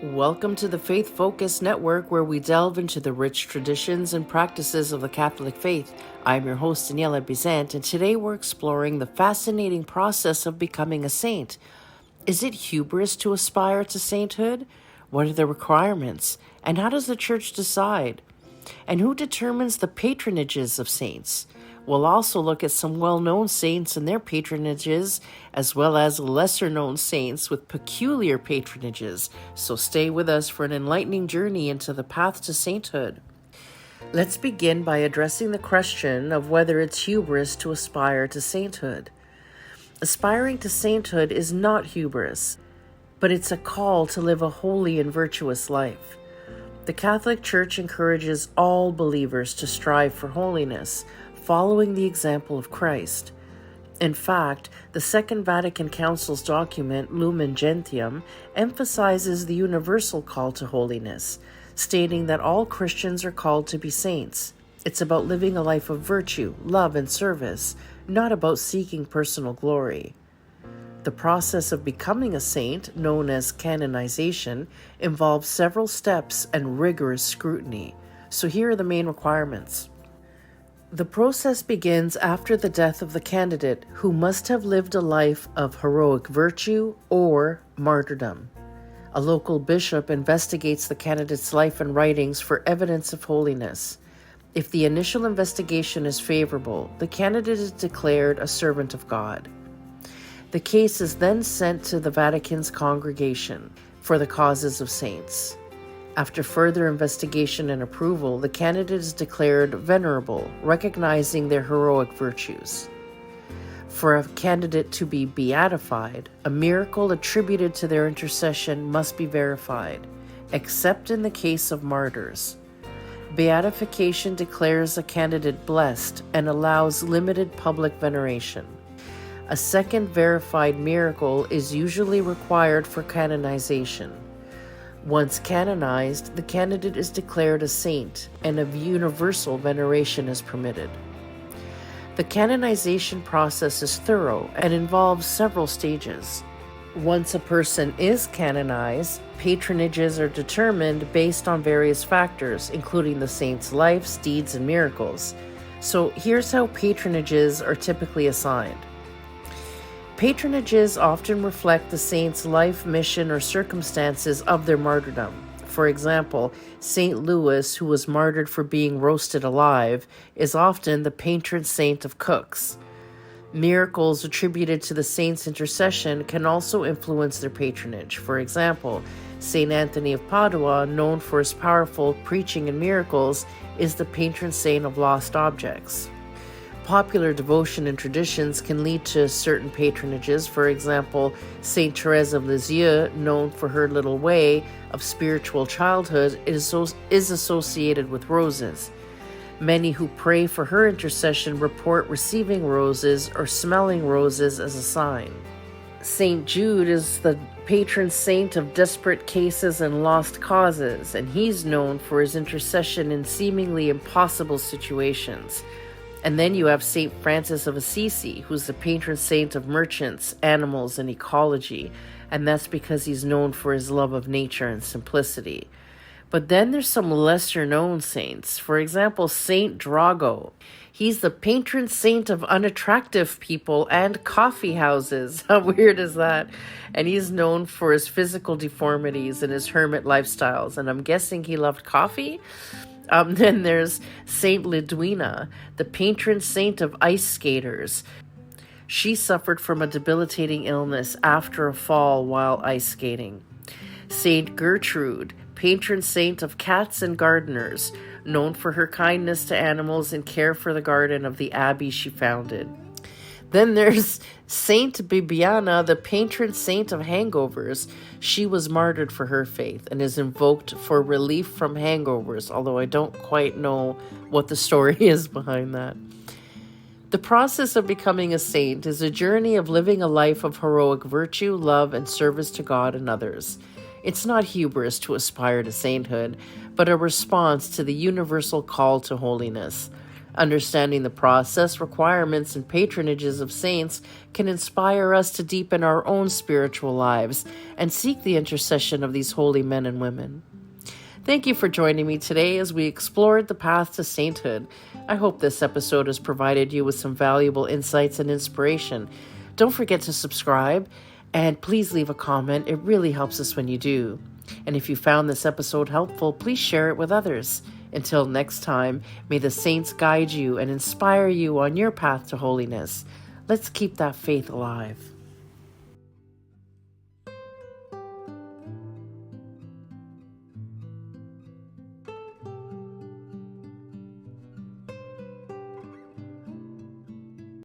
Welcome to the Faith Focus Network, where we delve into the rich traditions and practices of the Catholic faith. I'm your host, Daniela Bizant, and today we're exploring the fascinating process of becoming a saint. Is it hubris to aspire to sainthood? What are the requirements? And how does the Church decide? And who determines the patronages of saints? We'll also look at some well-known saints and their patronages, as well as lesser-known saints with peculiar patronages. So stay with us for an enlightening journey into the path to sainthood. Let's begin by addressing the question of whether it's hubris to aspire to sainthood. Aspiring to sainthood is not hubris, but it's a call to live a holy and virtuous life. The Catholic Church encourages all believers to strive for holiness, following the example of Christ. In fact, the Second Vatican Council's document, Lumen Gentium, emphasizes the universal call to holiness, stating that all Christians are called to be saints. It's about living a life of virtue, love, and service, not about seeking personal glory. The process of becoming a saint, known as canonization, involves several steps and rigorous scrutiny. So here are the main requirements. The process begins after the death of the candidate, who must have lived a life of heroic virtue or martyrdom. A local bishop investigates the candidate's life and writings for evidence of holiness. If the initial investigation is favorable, the candidate is declared a servant of God. The case is then sent to the Vatican's Congregation for the Causes of Saints. After further investigation and approval, the candidate is declared venerable, recognizing their heroic virtues. For a candidate to be beatified, a miracle attributed to their intercession must be verified, except in the case of martyrs. Beatification declares a candidate blessed and allows limited public veneration. A second verified miracle is usually required for canonization. Once canonized, the candidate is declared a saint, and a universal veneration is permitted. The canonization process is thorough and involves several stages. Once a person is canonized, patronages are determined based on various factors, including the saint's lives, deeds, and miracles. So here's how patronages are typically assigned. Patronages often reflect the saint's life, mission, or circumstances of their martyrdom. For example, St. Louis, who was martyred for being roasted alive, is often the patron saint of cooks. Miracles attributed to the saint's intercession can also influence their patronage. For example, St. Anthony of Padua, known for his powerful preaching and miracles, is the patron saint of lost objects. Popular devotion and traditions can lead to certain patronages. For example, Saint Therese of Lisieux, known for her little way of spiritual childhood, is associated with roses. Many who pray for her intercession report receiving roses or smelling roses as a sign. Saint Jude is the patron saint of desperate cases and lost causes, and he's known for his intercession in seemingly impossible situations. And then you have St. Francis of Assisi, who's the patron saint of merchants, animals, and ecology, and that's because he's known for his love of nature and simplicity. But then there's some lesser-known saints. For example, Saint Drago. He's the patron saint of unattractive people and coffee houses. How weird is that? And he's known for his physical deformities and his hermit lifestyles, and I'm guessing he loved coffee? Then there's Saint Lidwina, the patron saint of ice skaters. She suffered from a debilitating illness after a fall while ice skating. Saint Gertrude, patron saint of cats and gardeners, known for her kindness to animals and care for the garden of the abbey she founded. Then there's Saint Bibiana, the patron saint of hangovers. She was martyred for her faith and is invoked for relief from hangovers, although I don't quite know what the story is behind that. The process of becoming a saint is a journey of living a life of heroic virtue, love, and service to God and others. It's not hubris to aspire to sainthood, but a response to the universal call to holiness. Understanding the process, requirements, and patronages of saints can inspire us to deepen our own spiritual lives and seek the intercession of these holy men and women. Thank you for joining me today as we explored the path to sainthood. I hope this episode has provided you with some valuable insights and inspiration. Don't forget to subscribe and please leave a comment. It really helps us when you do. And if you found this episode helpful, please share it with others. Until next time, may the saints guide you and inspire you on your path to holiness. Let's keep that faith alive.